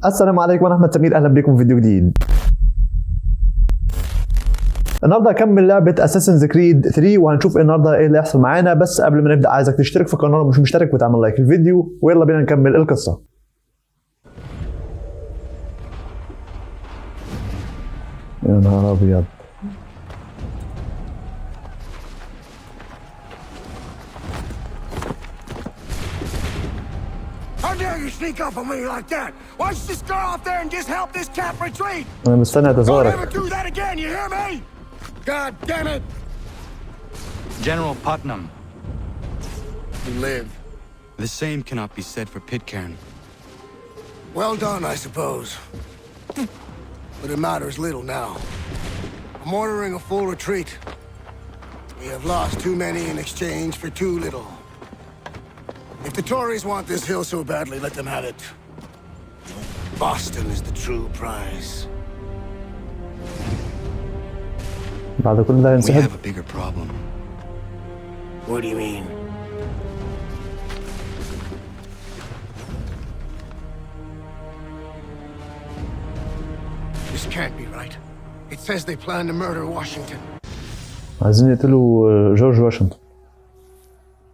السلام عليكم، انا احمد سمير، اهلا بكم في فيديو جديد. النهارده هكمل لعبه اساسنز كريد 3 وهنشوف النهارده ايه اللي هيحصل معانا. بس قبل ما نبدا عايزك تشترك في القناه لو مش مشترك وتعمل لايك للفيديو، ويلا بينا نكمل القصه. يا نهار ابيض، You sneak up on me like that. Why don't you just go out there and just help this cap retreat? انا مستني اعتذارك. Don't ever do that again, you hear me? God damn it! General Putnam. You live. The same cannot be said for Pitcairn. Well done, I suppose. But it matters little now. I'm ordering a full retreat. We have lost too many in exchange for too little. If the Tories want this hill so badly, let them have it. Boston is the true prize. بعد كل ده We ينسحب. have a bigger problem. What do you mean? This can't be right. It says they plan to murder Washington. عايزين يقتلوا جورج واشنطن.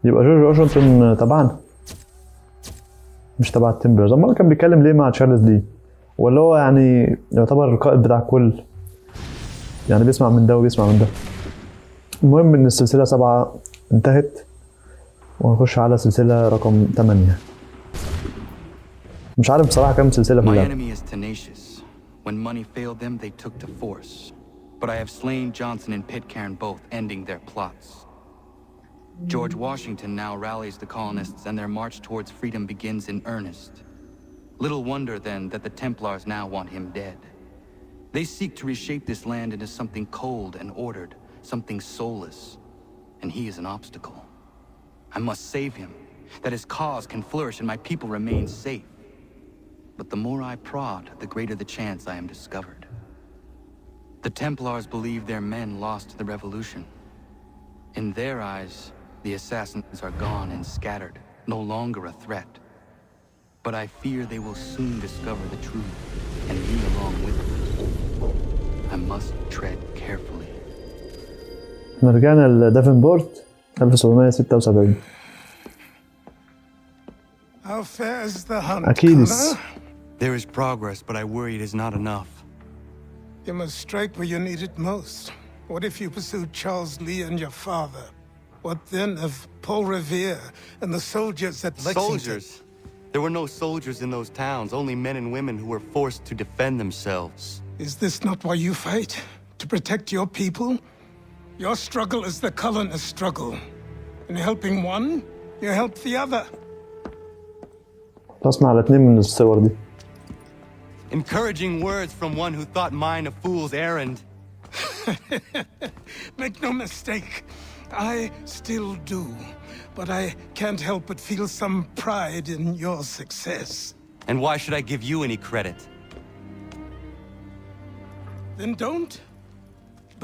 يبقى جورج واشنطن تبعنا مش تبع التمبرز. امال كان بيتكلم ليه مع تشارلز دي؟ ولا هو يعني يعتبر القائد بتاع الكل، يعني بيسمع من ده وبيسمع من ده. المهم ان السلسلة 7 انتهت وهنخش على سلسلة رقم 8. مش عارف بصراحة كام سلسلة في My اللعبة. enemy is tenacious. When money failed them, they took to force. But I have slain Johnson and Pitcairn both, ending their plots. George Washington now rallies the colonists and their march towards freedom begins in earnest. Little wonder then that the Templars now want him dead. They seek to reshape this land into something cold and ordered, something soulless, and he is an obstacle. I must save him, that his cause can flourish and my people remain safe. But the more I prod, the greater the chance I am discovered. The Templars believe their men lost the revolution. In their eyes, the assassins are gone and scattered, no longer a threat. But I fear they will soon discover the truth, and me along with them. I must tread carefully. احنا رجعنا لدافنبورت 1776. How fares the hunt, Achilles. Connor? There is progress, but I worry it is not enough. You must strike where you need it most. What if you pursued Charles Lee and your father? What then of Paul Revere and the soldiers at Lexington? Soldiers? There were no soldiers in those towns, only men and women who were forced to defend themselves. Is this not why you fight? To protect your people? Your struggle is the colonists' struggle. In helping one, you help the other. تصنع على 2 من الصور دي. Encouraging words from one who thought mine a fool's errand. Make no mistake, I still do. But I can't help but feel some pride in your success. And why should I give you any credit? Then don't.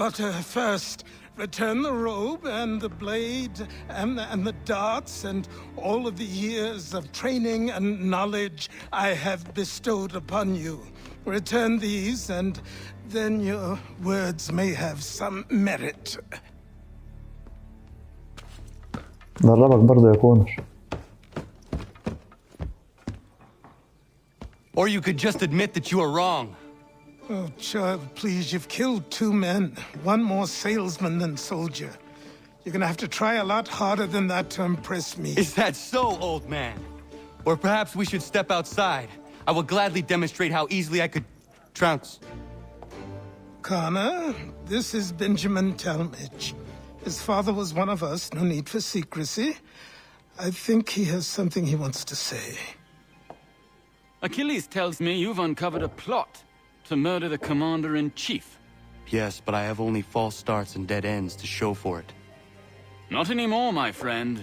But first, return the robe and the blade and the darts and all of the years of training and knowledge I have bestowed upon you. Return these and then your words may have some merit. دربك برضه يا كونر. Or you could just admit that you are wrong. Oh, child, please, you've killed 2 men. One more salesman than soldier. You're gonna have to try a lot harder than that to impress me. Is that so, old man? Or perhaps we should step outside. I will gladly demonstrate how easily I could trounce. Connor, this is Benjamin Talmadge. His father was one of us, no need for secrecy. I think he has something he wants to say. Achilles tells me you've uncovered a plot to murder the commander-in-chief. Yes, but I have only false starts and dead ends to show for it. Not anymore, my friend.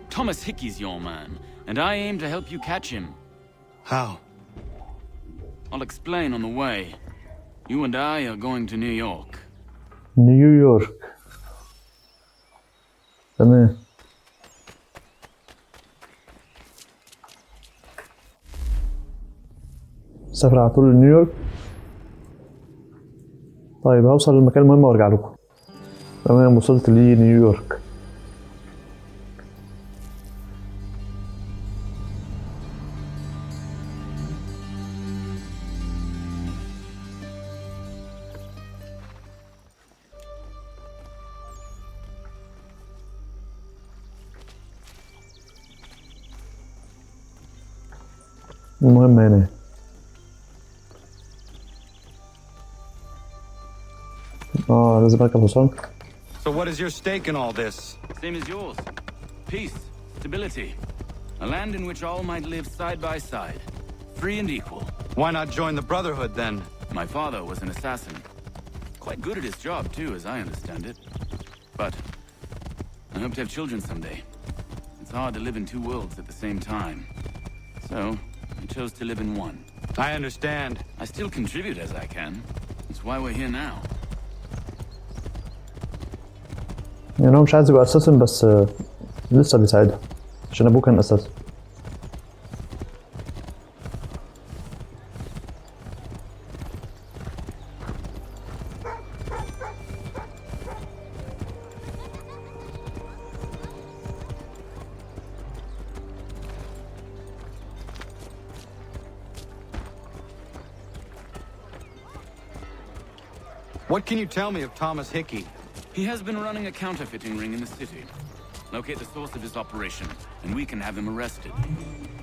Thomas Hickey's your man, and I aim to help you catch him. How? I'll explain on the way. You and I are going to New York. نيويورك. تمام. سافر على طول لنيويورك. طيب هوصل للمكان المهم وارجع لكم. تمام وصلت لنيويورك. المهم هنا لازم اركب حصان. So what is your stake in all this? Same as yours. Peace, stability. A land in which all might live side by side, free and equal. Why not join the Brotherhood then? My father was an assassin. Quite good at his job too, as I understand it. But I hope to have children someday. It's hard to live in two worlds at the same time. So I chose to live in one. I understand. I still contribute as I can. That's why we're here now. يعني هو مش عايز يبقى اساسن بس لسه بيساعدها عشان ابوه كان اساسن. What can you tell me of Thomas Hickey? He has been running a counterfeiting ring in the city. Locate the source of his operation, and we can have him arrested.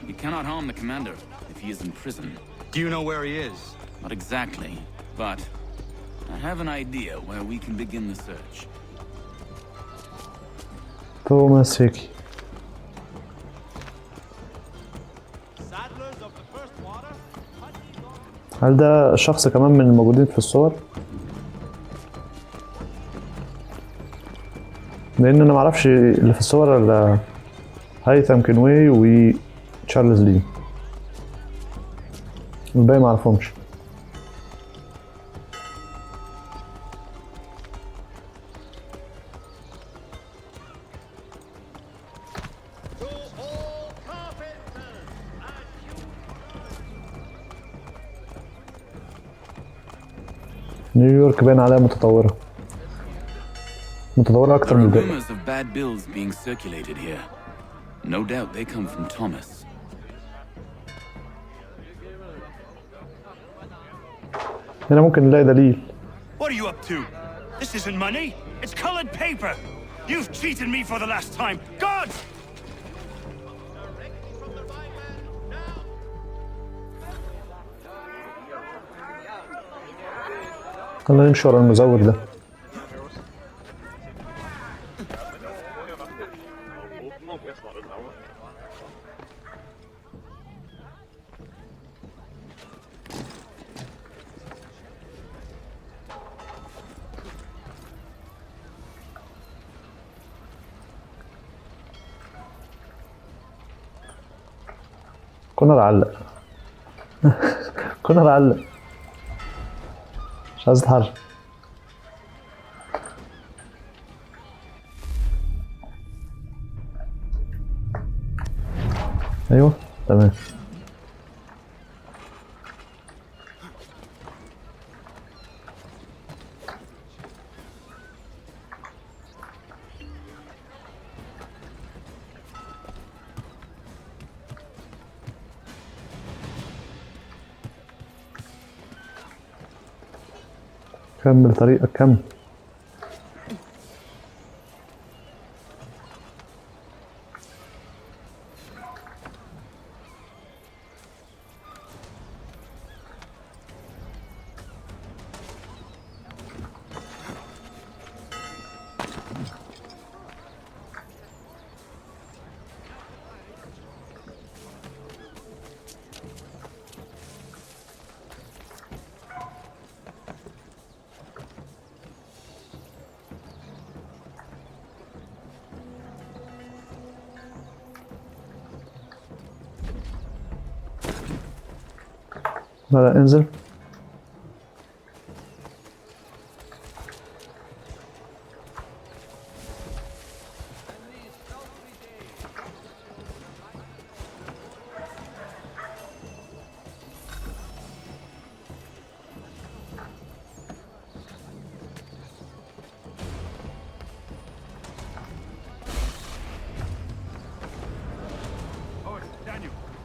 He cannot harm the commander if he is in prison. Do you know where he is? Not exactly, but I have an idea where we can begin the search. توماس هيكي. هل ده شخص كمان من الموجودين في الصور؟ لان انا معرفش اللي في الصور الا هيثم كنوي وتشارلز لي، الباقي معرفهمش. نيويورك باين عليها متطورة أكتر من الباقي. Rumors of bad bills being circulated here. No doubt they come from Thomas. هنا ممكن نلاقي دليل. What are you up to? This isn't money. It's colored paper. You've cheated me for the last time. God! خلينا نمشي ورا المزور ده. كنا نعلق كنا نعلق مش عايز اتحرك. ايوه تمام. كمل طريقك كمل. لا انزل.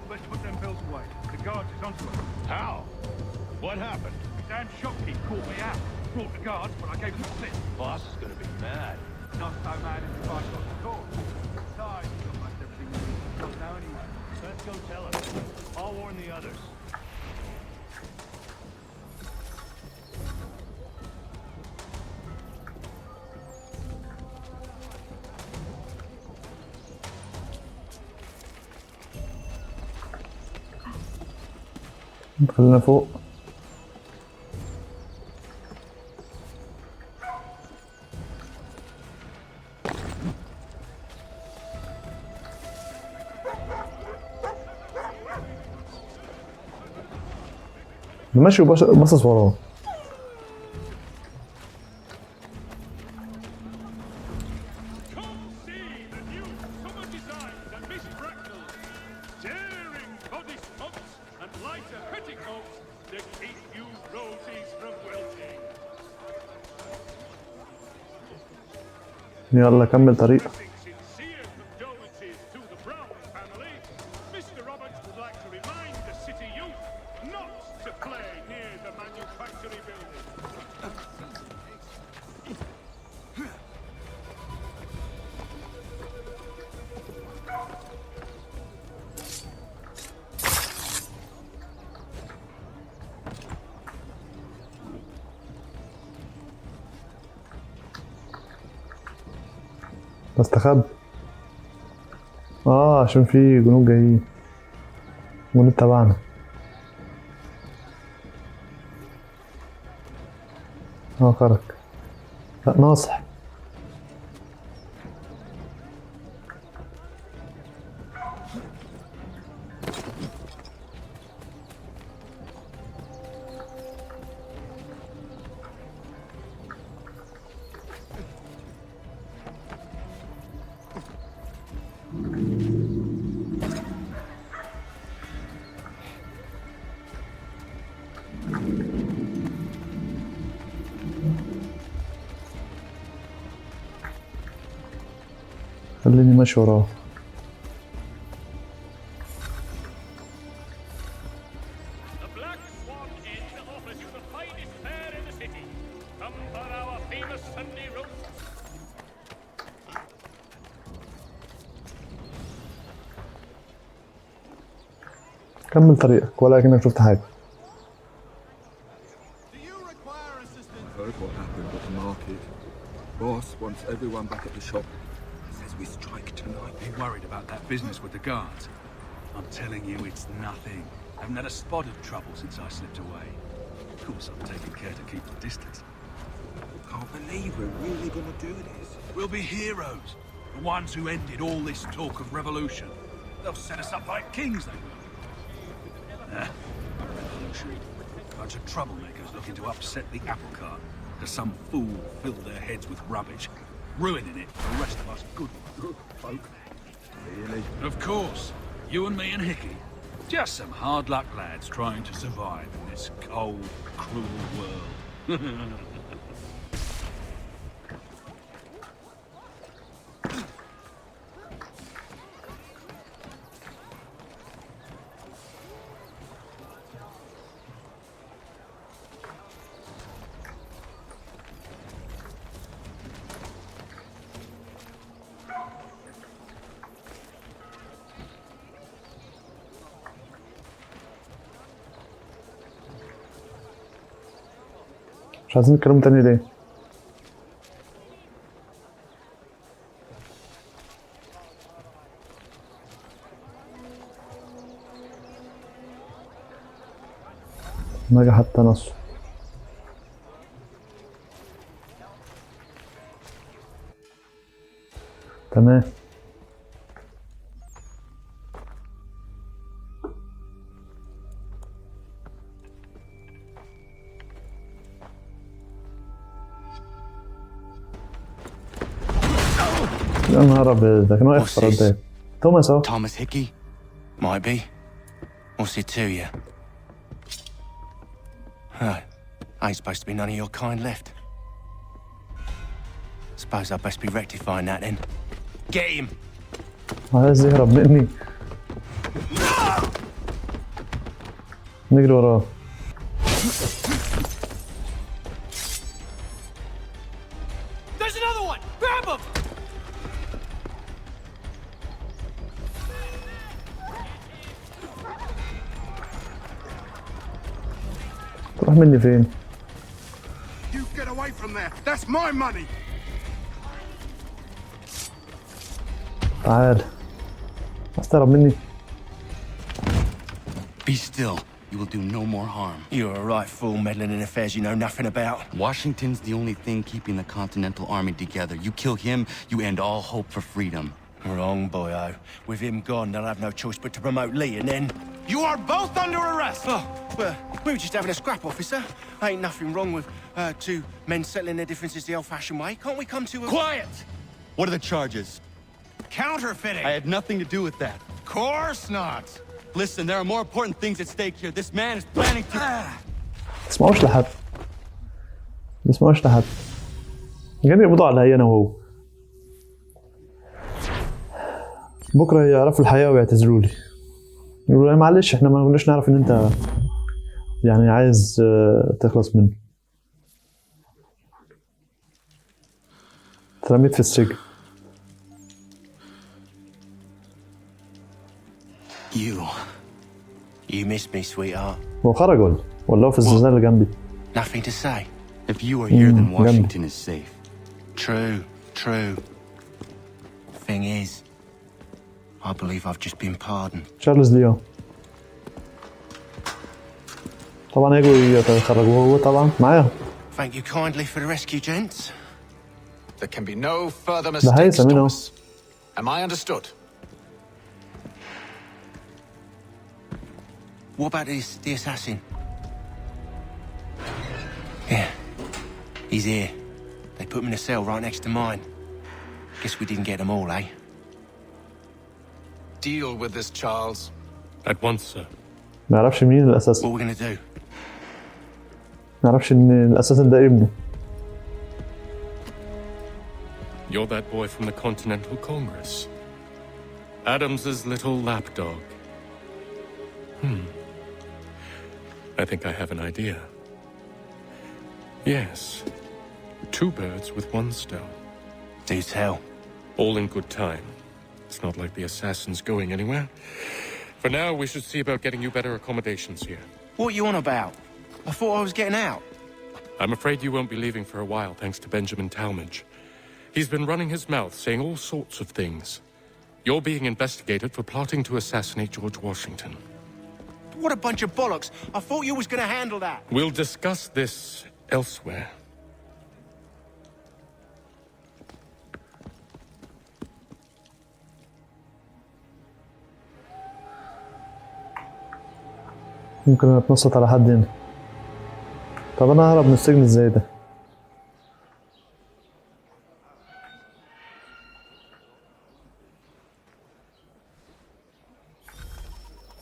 Let's put them bills away. The guards is onto us. How? What happened? Dan shopkeep caught me out. Brought the guards, but I gave them a slip. Boss is gonna be mad. Not so mad as if I got the call. Besides, he's got most everything we need to know anyway. Let's go tell him. I'll warn the others. خلينا فوق. ماشي وبصص وراه. Come see the new summer designs and Miss Bracknell's daring bodice tops and lighter petticoats that keep you roses from wilting. يلا كمل طريق. Sincere condolences to the Brown family. Mr. Roberts would like to remind the city youth not to play near the manufactory building. بستخبى. عشان في جنود جايين. جنود تبعنا. خرج. لا ناصح. خليني ماشي وراه. The Black Swan Inn offers you the finest fare in the city. Come for our famous Sunday roasts. كمل طريقك ولا كأنك شفت حاجة. Heard what happened at the market. Boss wants everyone back at the shop. Says we strike tonight. Be worried about that business with the guards. I'm telling you, it's nothing. I haven't had a spot of trouble since I slipped away. Of course, I'm taking care to keep the distance. Can't believe we're really gonna do this. We'll be heroes. The ones who ended all this talk of revolution. They'll set us up like kings, they will. Revolution. Bunch of troublemakers looking to upset the apple cart. Because some fool filled their heads with rubbish, ruining it for the rest of us good folk. Really? Of course, you and me and Hickey, just some hard luck lads trying to survive in this cold, cruel world. مش عايزين نتكلم تاني ليه؟ نجح حتى نصه. تمام. يا نهار ابيض، ده كان واقف في ردات. توماس اهو. Thomas Hickey? Might be. What's it to you? Huh. Ain't supposed to be none of your kind left. Suppose I'd best be rectifying that then. Get him! عايز يهرب مني. نجري وراه. There's another one! Grab him! تروح مني فين؟ You get away from there. That's my money. تعال. استهرب مني. Be still. You will do no more harm. You're a right fool meddling in affairs you know nothing about. Washington's the only thing keeping the Continental Army together. You kill him, you end all hope for freedom. Wrong, boyo. With him gone, they'll have no choice but to promote Lee, and then... You are both under arrest! Oh, well, we were just having a scrap, officer. Ain't nothing wrong with two men settling their differences the old-fashioned way. Can't we come to a... Quiet! What are the charges? Counterfeiting! I had nothing to do with that. Course not! Listen, there are more important things at stake here. This man is planning to... تسمعوش لحد. تسمعوش لحد. قاعدين يقبضوا علي انا وهو. بكره يعرفوا الحقيقة ويعتذروا لي. يقولوا لي معلش احنا ما كناش نعرف ان انت يعني عايز تخلص منه. اترميت في السجن. You missed me, sweetheart. هو خرج ولا هو في الزنزانة اللي جنبي؟ Nothing to say. If you are here, then Washington is safe. True. Thing is, I believe I've just been pardoned. تشارلز ليون. طبعا هيجوا يخرجوه هو طبعا معاهم. Thank you kindly for the rescue, gents. There can be no further ده mistakes, هيثم هنا. Thomas. Am I understood? What about the assassin? Yeah, he's here. They put him in a cell right next to mine. Guess we didn't get them all, eh? Deal with this, Charles. At once, sir. ما يعرفش مين الأساس. What are we gonna do? ما يعرفش ان الأساس ده ابنه. You're that boy from the Continental Congress. Adams's little lapdog. I think I have an idea. Yes. Two birds with one stone. Do tell. All in good time. It's not like the assassin's going anywhere. For now, we should see about getting you better accommodations here. What are you on about? I thought I was getting out. I'm afraid you won't be leaving for a while, thanks to Benjamin Talmadge. He's been running his mouth, saying all sorts of things. You're being investigated for plotting to assassinate George Washington. What a bunch of bollocks. I thought you was gonna handle that. We'll discuss this elsewhere. ممكن اتنصت على حد هنا. طب انا ههرب من السجن ازاي ده؟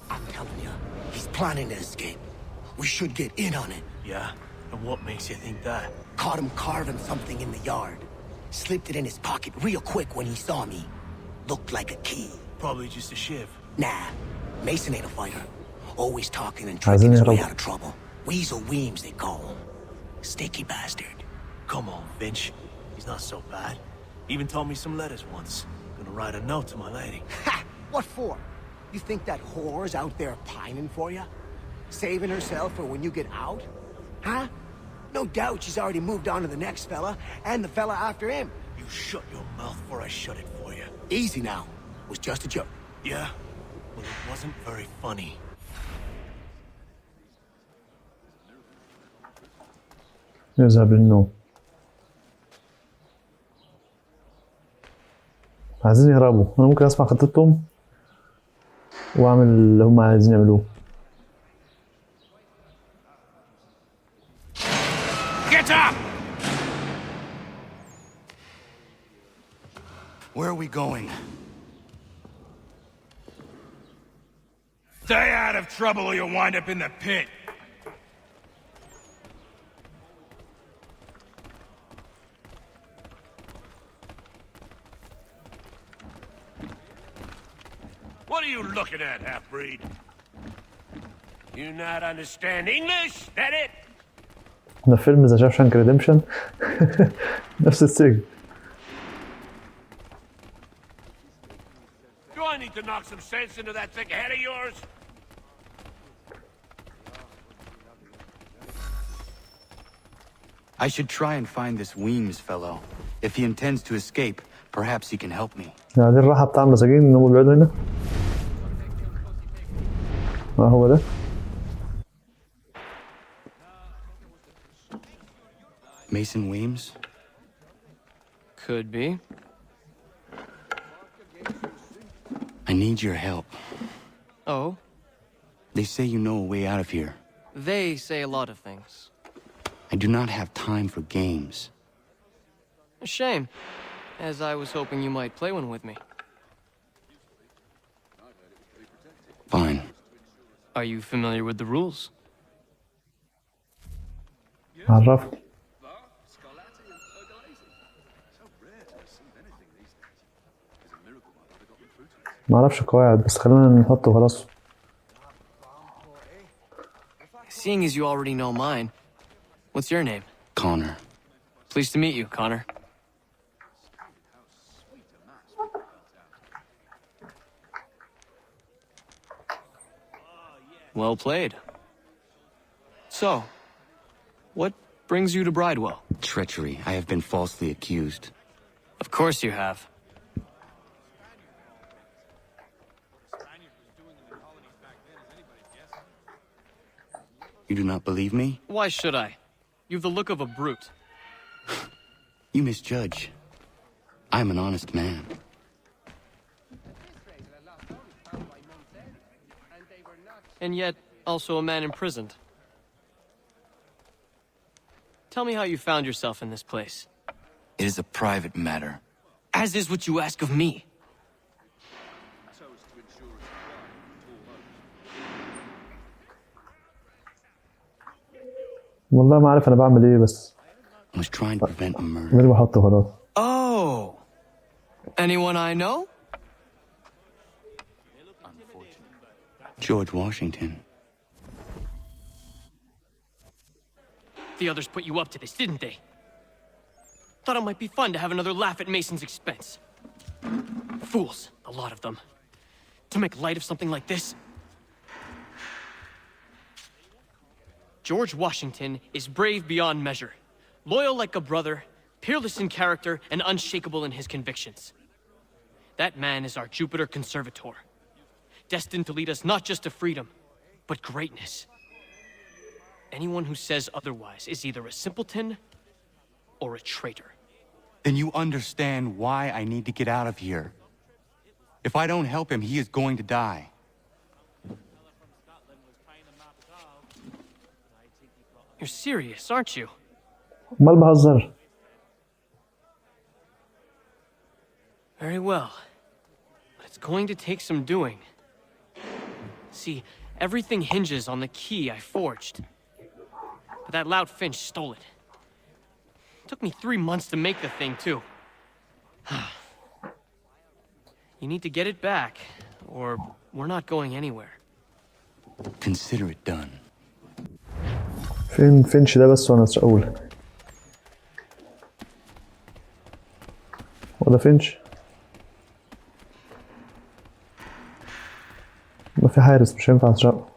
I'm telling you, he's planning to escape. We should get in on it. Yeah? And what makes you think that? Caught him carving something in the yard. Slipped it in his pocket real quick when he saw me. Looked like a key. Probably just a shiv. Nah, Mason ain't a fighter. Always talking and tricking his way out of trouble. Weasel Weems, they call him. Sticky bastard. Come on, Finch. He's not so bad. Even told me some letters once. Gonna write a note to my lady. Ha! What for? You think that whore's out there pining for you? Saving herself for when you get out? Huh? No doubt she's already moved on to the next fella, and the fella after him. You shut your mouth before I shut it for you. Easy now. It was just a joke. Yeah? Well, it wasn't very funny. يذهب للنوم. عايزين يهربوا. انا ممكن اسمع خطتهم واعمل اللي هم عايزين يعملوه. Get up! Where are we going? Stay out of trouble or you'll wind up in the pit. What are you looking at, half-breed? You not understand English? That it? ده فيلم ذا شاوشانك ريديمشن. نفس السجن. Do I need to knock some sense into that thick head of yours? I should try and find this Weems fellow. If he intends to escape, perhaps he can help me. يعني دي الراحة بتاع المساجين انهم بيقعدوا هنا. ما هو ده؟ Mason Weems? Could be. I need your help. Oh? They say you know a way out of here. They say a lot of things. I do not have time for games. A shame, as I was hoping you might play one with me. Fine. Are you familiar with the rules? عرفت. ما اعرفش القواعد بس خلينا نحطه خلاص. Seeing as you already know mine, what's your name? Connor. Pleased to meet you, Connor. Well played. So, what brings you to Bridewell? Treachery. I have been falsely accused. Of course you have. You do not believe me? Why should I? You've the look of a brute. You misjudge. I'm an honest man. And yet, also a man imprisoned. Tell me how you found yourself in this place. It is a private matter. As is what you ask of me. والله ما عارف انا بعمل ايه بس. I was trying to prevent a murder. اللي بحطه خلاص. Oh! Anyone I know? George Washington. The others put you up to this, didn't they? Thought it might be fun to have another laugh at Mason's expense. Fools, a lot of them. To make light of something like this. George Washington is brave beyond measure, loyal like a brother, peerless in character, and unshakable in his convictions. That man is our Jupiter Conservator, destined to lead us not just to freedom, but greatness. Anyone who says otherwise is either a simpleton or a traitor. Then you understand why I need to get out of here. If I don't help him, he is going to die. You're serious, aren't you? امال بهزر. Very well. But it's going to take some doing. See, everything hinges on the key I forged. But that loud Finch stole it. Took me 3 months to make the thing, too. You need to get it back, or we're not going anywhere. Consider it done. فين فينش ده بس وانا اقول. ولا فينش؟ ما في حارس مش هينفع اسرقه.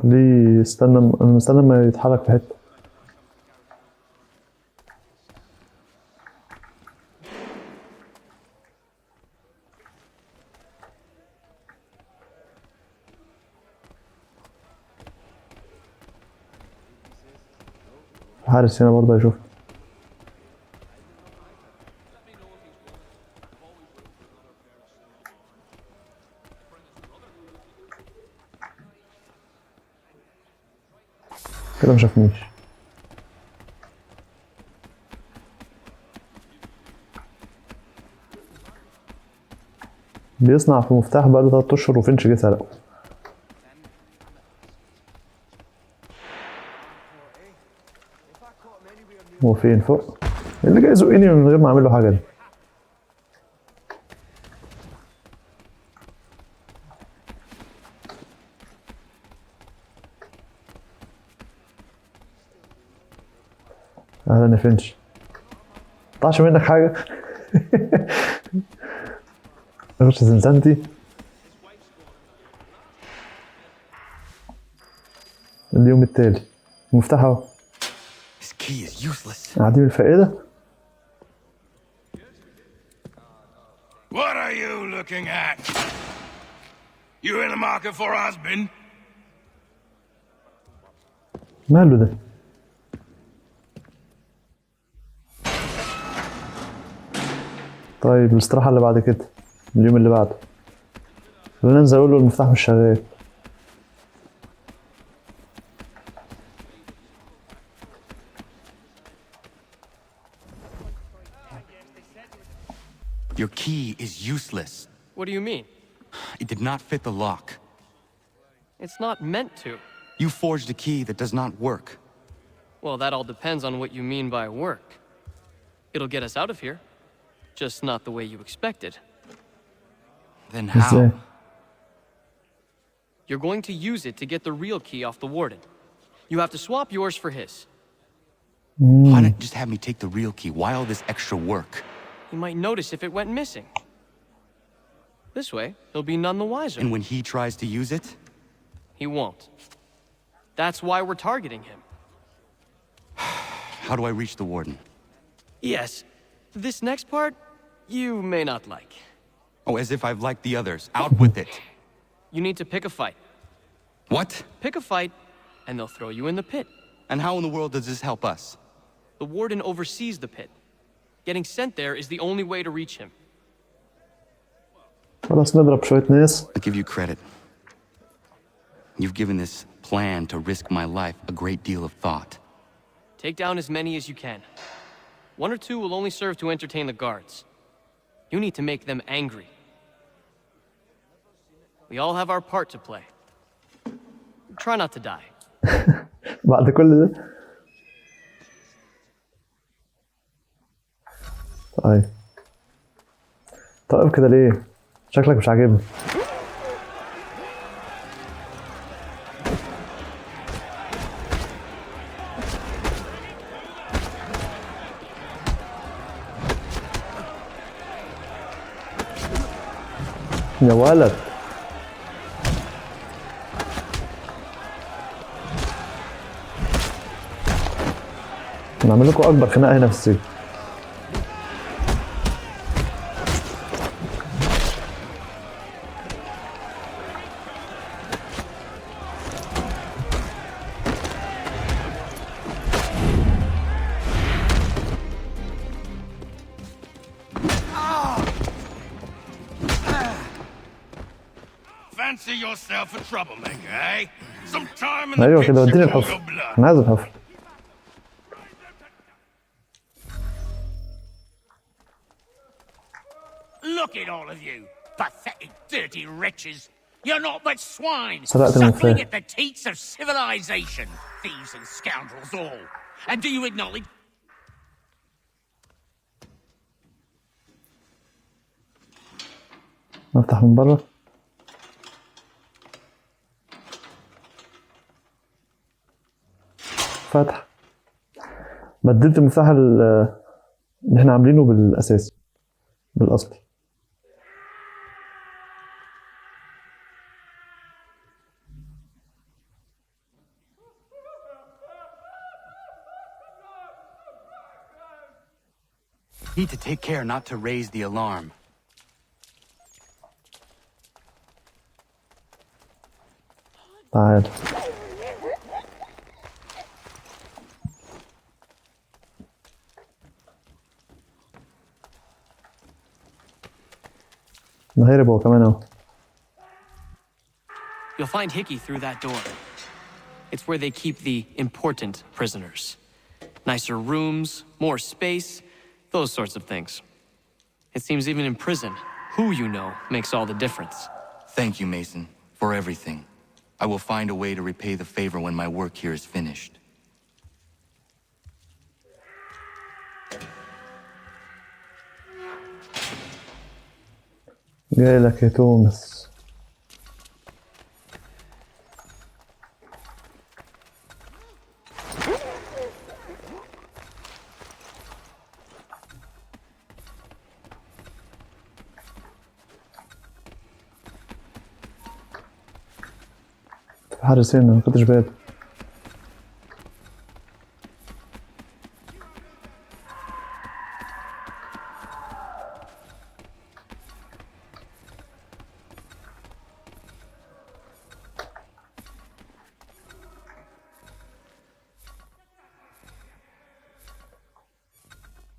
خليه يستنى، انا مستنى ما يتحرك في حته. حارس هنا برضه هيشوف. كده مشافنيش. بيصنع في مفتاح بقاله 3 اشهر وفينش جه سرقه. هو فين فوق؟ إيه اللي جاي يزقني من غير ما اعمل له حاجه دي؟ اهلا يا فنش. مقطعش منك حاجه. مش زنزانتي. اليوم التالي المفتاح اهو. عديم الفائدة. What are you looking at? You in the market for a husband? ماله ده؟ طيب الاستراحة اللي بعد كده، اليوم اللي بعده. خلينا ننزل اقول له المفتاح مش شغال. Your key is useless. What do you mean? It did not fit the lock. It's not meant to. You forged a key that does not work. Well, that all depends on what you mean by work. It'll get us out of here. Just not the way you expected. Then how? You're going to use it to get the real key off the warden. You have to swap yours for his. Why not just have me take the real key? Why all this extra work? He might notice if it went missing. This way, he'll be none the wiser. And when he tries to use it? He won't. That's why we're targeting him. How do I reach the warden? Yes. This next part, you may not like. Oh, as if I've liked the others. Out with it. You need to pick a fight. What? Pick a fight, and they'll throw you in the pit. And how in the world does this help us? The warden oversees the pit. Getting sent there is the only way to reach him. خلاص نضرب شوية ناس. I'll give you credit. You've given this plan to risk my life a great deal of thought. Take down as many as you can. One or two will only serve to entertain the guards. You need to make them angry. We all have our part to play. Try not to die. بعد كل ده. طيب كده ليه؟ شكلك مش عاجبني. يا ولد. نعمل لكم اكبر خناقه هنا في السجن. Fancy yourself a troublemaker, eh? Some time in ايوه the كده pits وديني you cool الحفر. your blood. انا عايز الحفر. Look at all of you, pathetic, dirty wretches. You're not but swine, سرقت suckling المفتاح. at the teats of civilization. Thieves and scoundrels all. And do you acknowledge? نفتح من بره. فتح. بدلت المفتاح اللي احنا عاملينه بالاساسي بالاصلي. Need to take care not to raise the alarm. تعال. هرب هو كمان اهو. You'll find Hickey through that door. It's where they keep the important prisoners. Nicer rooms, more space, those sorts of things. It seems even in prison, who you know makes all the difference. Thank you, Mason, for everything. I will find a way to repay the favor when my work here is finished. جاي لك يا توماس. حارس هنا ما كنتش بالي.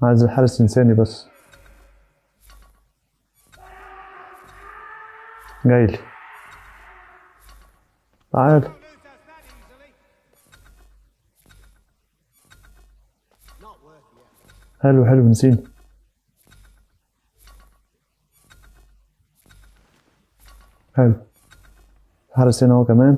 عايز الحارس ينساني بس. جايلي تعال. حلو حلو نسيني. حلو الحارس هنا هو كمان.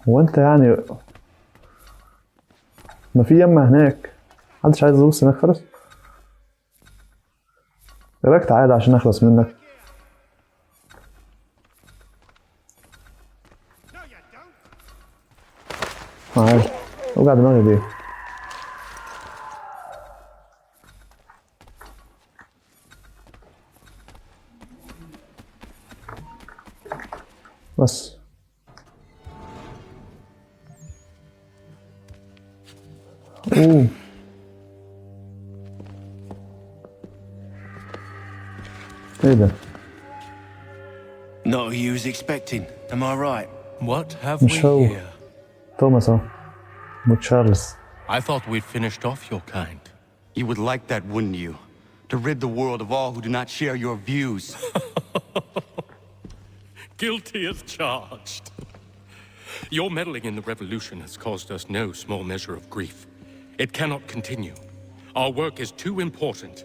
هو انت يعني ما في يمة هناك محدش عايز يبص هناك خالص؟ ايه رايك تعالى عشان اخلص منك؟ تعالى اوجع دماغي ليه؟ بس اوه ايه ده؟ Not who you was expecting, am I right? What have we مش هو here? توماس اهو وتشارلز. I thought we'd finished off your kind. You would like that, wouldn't you? To rid the world of all who do not share your views. Guilty as charged. Your meddling in the revolution has caused us no small measure of grief. It cannot continue. Our work is too important.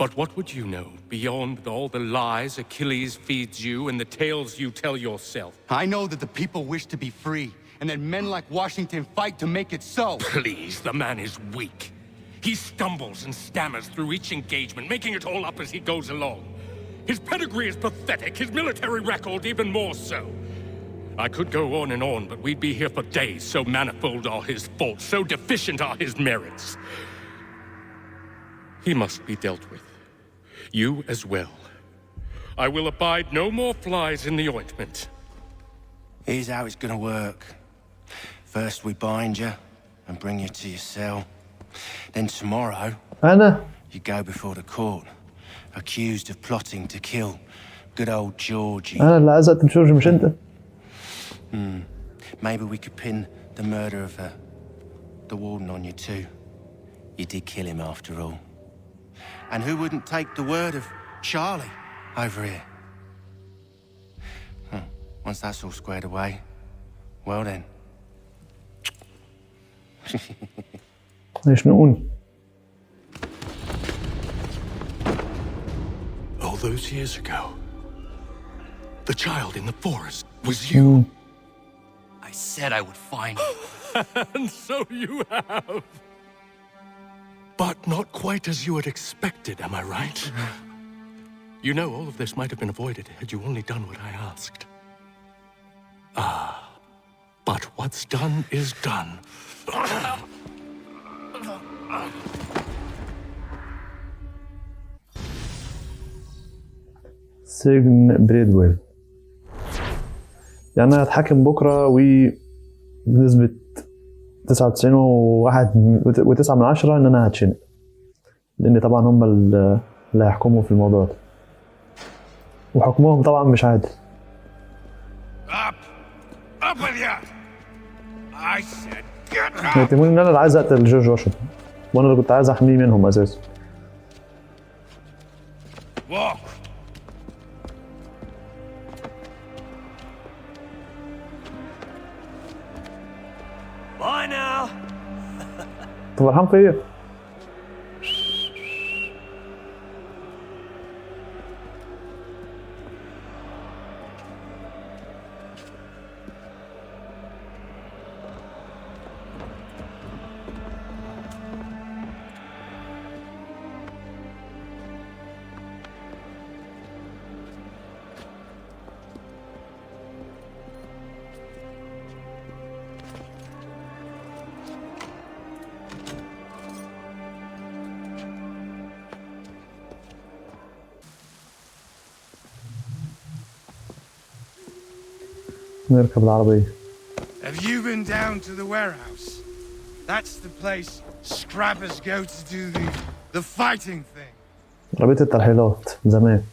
But what would you know beyond all the lies Achilles feeds you and the tales you tell yourself? I know that the people wish to be free, and that men like Washington fight to make it so. Please, the man is weak. He stumbles and stammers through each engagement, making it all up as he goes along. His pedigree is pathetic, his military record even more so. I could go on, but we'd be here for days, so manifold are his faults, so deficient are his merits. He must be dealt with. You as well. I will abide no more flies in the ointment. Here's how it's gonna work. First we bind you and bring you to your cell. Then tomorrow, you go before the court, accused of plotting to kill good old Georgie. انا اللي عايز اقتل جورج مش انت. Maybe we could pin the murder of the warden on you too. You did kill him after all. And who wouldn't take the word of Charlie over here? Once that's all squared away, well then. ايش نقول؟ All those years ago, the child in the forest was you. I said I would find you. And so you have. But not quite as you had expected, am I right? You know, all of this might have been avoided had you only done what I asked. But what's done is done. سجن بريدويل. يعني انا هتحاكم بكره وبنسبة 99.1 ان انا هتشنق، لان طبعا هم اللي هيحكموا في الموضوع ده، وحكمهم طبعا مش عادل. Up with you! I said get up! يتهموني ان انا اللي عايز اقتل جورج واشنطن، وانا اللي كنت عايز احميه منهم اساسا. Walk! Bye now. انت فرحان في ايه؟ نركب العربية. Have you been down to the warehouse? That's the place scrappers go to do the fighting thing. عربية الترحيلات زمان.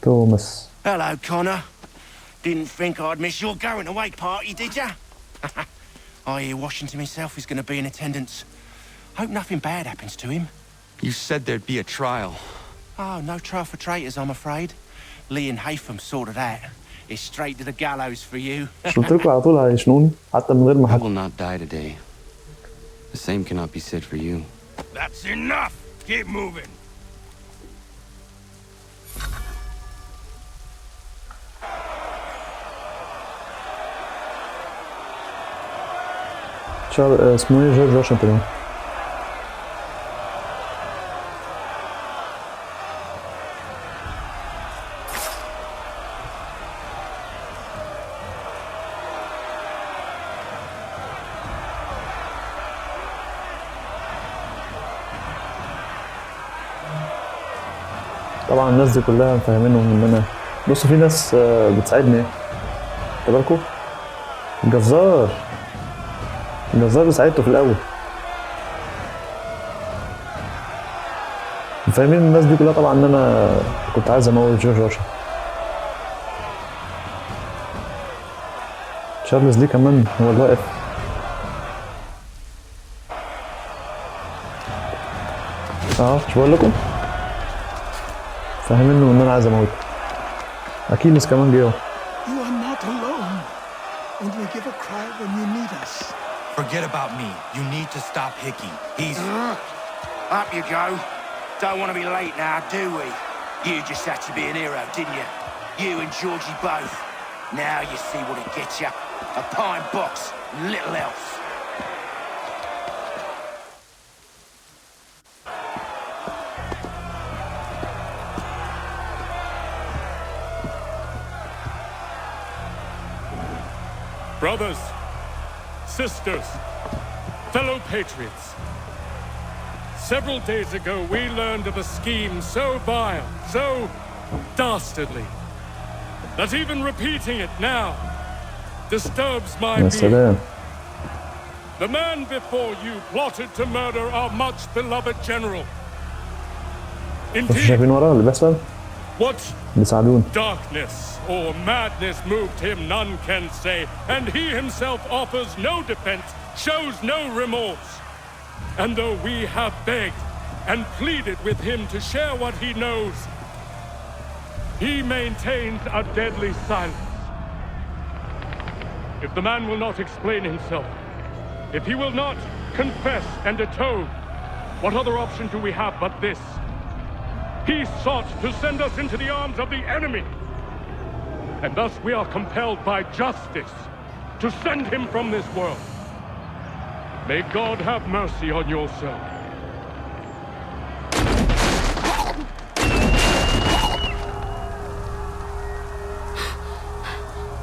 توماس. Hello, Connor. Didn't think I'd miss your going away party, did ya? I hear Washington himself is going to be in attendance. Hope nothing bad happens to him. You said there'd be a trial. Oh, no trial for traitors, I'm afraid. Lee and Haytham sorted that. It's straight to the gallows for you. قلت لكم على طول هيشنوني حتى من غير ما I حد. will not die today. The same cannot be said for you. That's enough. Keep moving. اسمه ايه جورج واشنطن. طبعا الناس دي كلها مفهمينهم ان انا بصوا في ناس بتساعدني. خدوا بالكوا الجزار ساعدته في الاول. فاهمين الناس دي كلها طبعا ان انا كنت عايز اموت جورج واشنطن. تشارلز لي كمان هو اللي واقف. مش بقول لكم فاهمينه ان انا عايز اموت. اكيليس كمان جه. You are not alone. Only give a cry when you need us. Forget about me. You need to stop Hickey. He's... Up you go. Don't want to be late now, do we? You just had to be an hero, didn't you? You and Georgie both. Now you see what it gets you. A pine box, little else. Brothers, sisters, fellow patriots. Several days ago, we learned of a scheme so vile, so dastardly, that even repeating it now disturbs my being. The man before you plotted to murder our much-beloved general. Indeed, what darkness or madness moved him, none can say, and he himself offers no defense, shows no remorse. And though we have begged and pleaded with him to share what he knows, he maintains a deadly silence. If the man will not explain himself, if he will not confess and atone, what other option do we have but this? He sought to send us into the arms of the enemy, and thus we are compelled by justice to send him from this world. May God have mercy on your soul.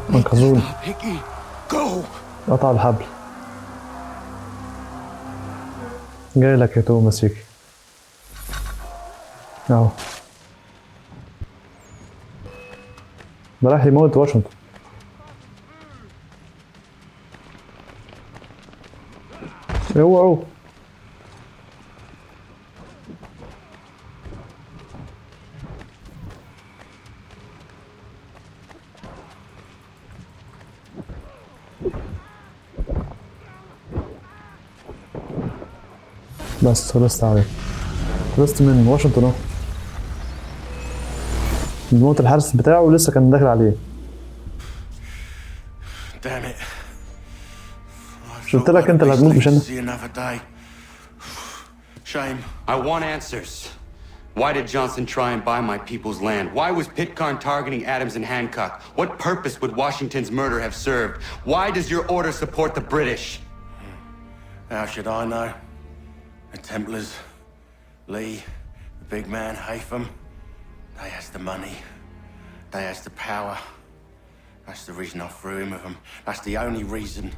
منقذون. Go. قطع الحبل. جاي لك يا توماس هيك. اهو. ده راح يموت واشنطن. اوعوا. بس خلصت عليه. خلصت من واشنطن اهو. بموت الحارس بتاعه ولسه كان داخل عليه. قلت لك انت اللي هتموت مش انا. Shame. I want answers. Why did Johnson try and buy my people's land? Why was Pitcairn targeting Adams and Hancock? What purpose would Washington's murder have served? Why does your order support the British? How should I know? The Templars, Lee, the big man, Haytham, they has the money, they has the power, That's the reason I threw him with them. That's the only reason.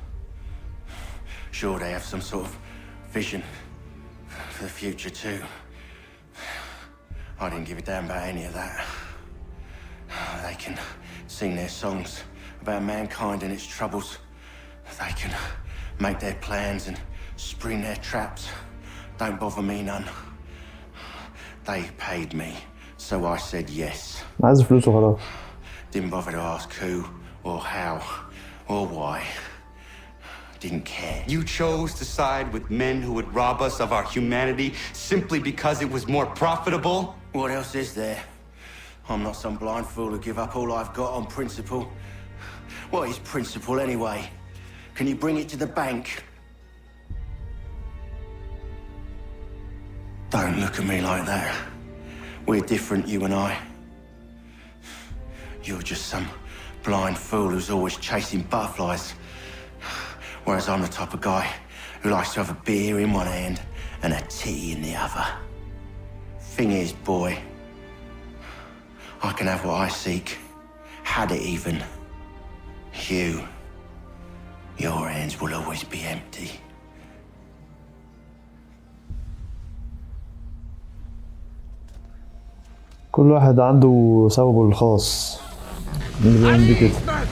Sure, they have some sort of vision for the future too. I didn't give a damn about any of that. They can sing their songs about mankind and its troubles. They can make their plans and spring their traps. Don't bother me none. They paid me, so I said yes. عايز فلوسه خلاص. Didn't bother to ask who or how or why. Didn't care. You chose to side with men who would rob us of our humanity simply because it was more profitable? What else is there? I'm not some blind fool who give up all I've got on principle. What is principle anyway? Can you bring it to the bank? Don't look at me like that. We're different, you and I. You're just some blind fool who's always chasing butterflies. Whereas I'm the type of guy who likes to have a beer in one hand and a tea in the other. Thing is, boy, I can have what I seek. Had it even. Your hands will always be empty. كل واحد عنده سببه الخاص اللي بيعمل بيه كده.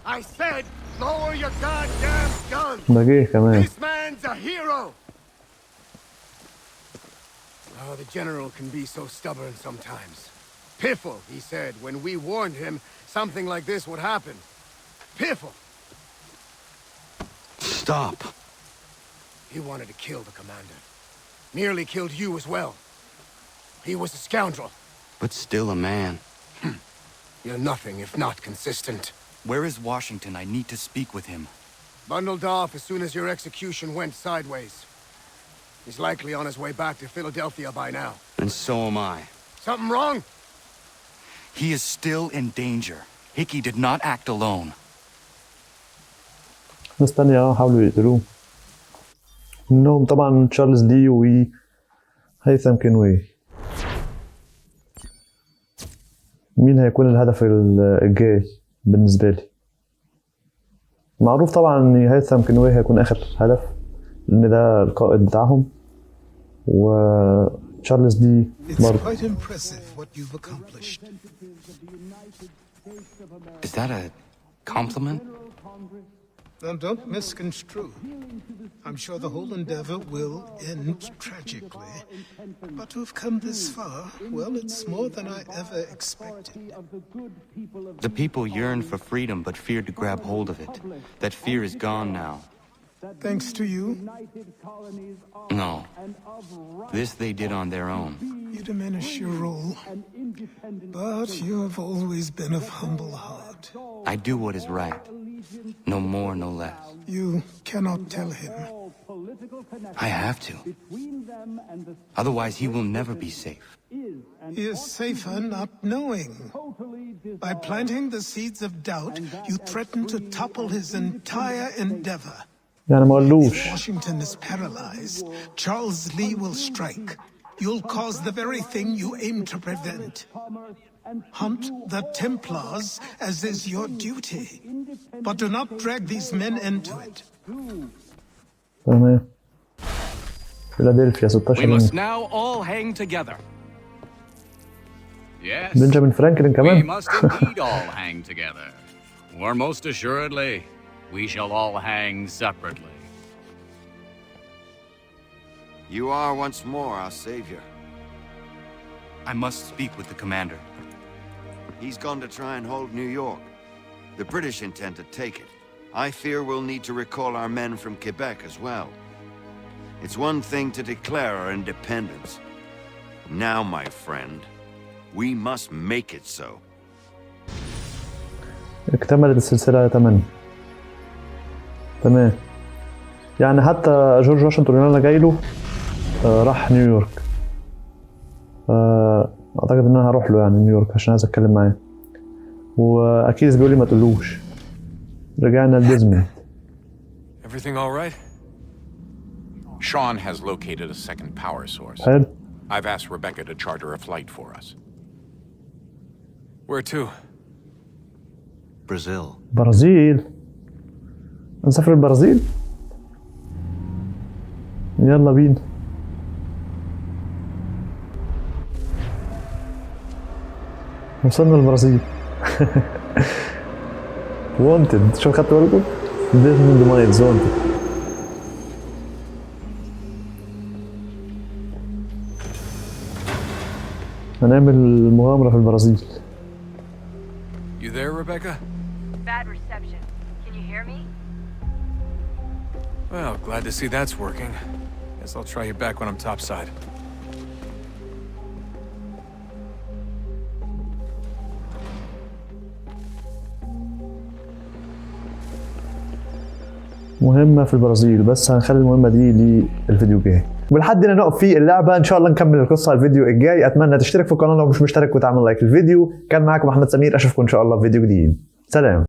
I said, lower your goddamn gun. ده جه كمان. This man's a hero. Oh, the general can be so stubborn sometimes. Piffle, he said, when we warned him something like this would happen. Piffle. Stop. He wanted to kill the commander. Nearly killed you as well. He was a scoundrel. But still a man. You're nothing if not consistent. Where is Washington? I need to speak with him. Bundled off as soon as your execution went sideways. He's likely on his way back to Philadelphia by now. And so am I. Something wrong? He is still in danger. Hickey did not act alone. ناس تانية حاولوا يقتلوه. منهم طبعا تشارلز دي وهيثم كينوي. مين هيكون الهدف الجاي بالنسبة لي؟ معروف طبعا ان هيثم كينوي هيكون اخر هدف لان ده القائد بتاعهم وتشارلز دي برضه. It's quite impressive what you've accomplished. Is that a compliment? Now, don't misconstrue. I'm sure the whole endeavor will end tragically. But to have come this far, well, it's more than I ever expected. The people yearn for freedom but feared to grab hold of it. That fear is gone now. Thanks to you? No. This they did on their own. You diminish your role. But you have always been of humble heart. I do what is right. No more, no less. You cannot tell him. I have to. Otherwise, he will never be safe. He is safer not knowing. By planting the seeds of doubt, you threaten to topple his entire endeavor. يعني ما قالوش. If Washington is paralyzed, Charles Lee will strike. You'll cause the very thing you aim to prevent. Hunt the Templars as is your duty. But do not drag these men into it. تمام. فيلادلفيا 16 We must now all hang together. Yes. بنجامين فرانكلين We كمان. must indeed all hang together. Or most assuredly, we shall all hang separately. You are once more our savior. I must speak with the commander. He's gone to try and hold New York. The British intend to take it. I fear we'll need to recall our men from Quebec as well. It's one thing to declare our independence. Now, my friend, we must make it so. اكتملت السلسلة 8. تمام. يعني حتى جورج واشنطن اللي انا جاي له راح نيويورك. اعتقد ان انا هروح له يعني نيويورك عشان عايز اتكلم معاه. واكيد بيقول لي ما تقولوش. رجعنا لديزموند. Everything all right? Sean has located a second power source. حلو. I've asked Rebecca to charter a flight for us. Where to? Brazil. برازيل. نسافر البرازيل؟ يلا بينا. وصلنا البرازيل. وونتد، شو خدتوا بالكم؟ ديزموند مايلز وونتد. هنعمل مغامرة في البرازيل. You there, Rebecca? Bad reception. Can you hear me? Well, glad to see that's working. Guess I'll try you back when I'm topside. مهمة في البرازيل، بس هنخلي المهمة دي للفيديو الجاي. ولحد هنا نقف في اللعبة، ان شاء الله نكمل القصة الفيديو الجاي. اتمنى تشترك في القناة لو مش مشترك وتعمل لايك للفيديو. كان معاكم احمد سمير، اشوفكم ان شاء الله في فيديو جديد. سلام.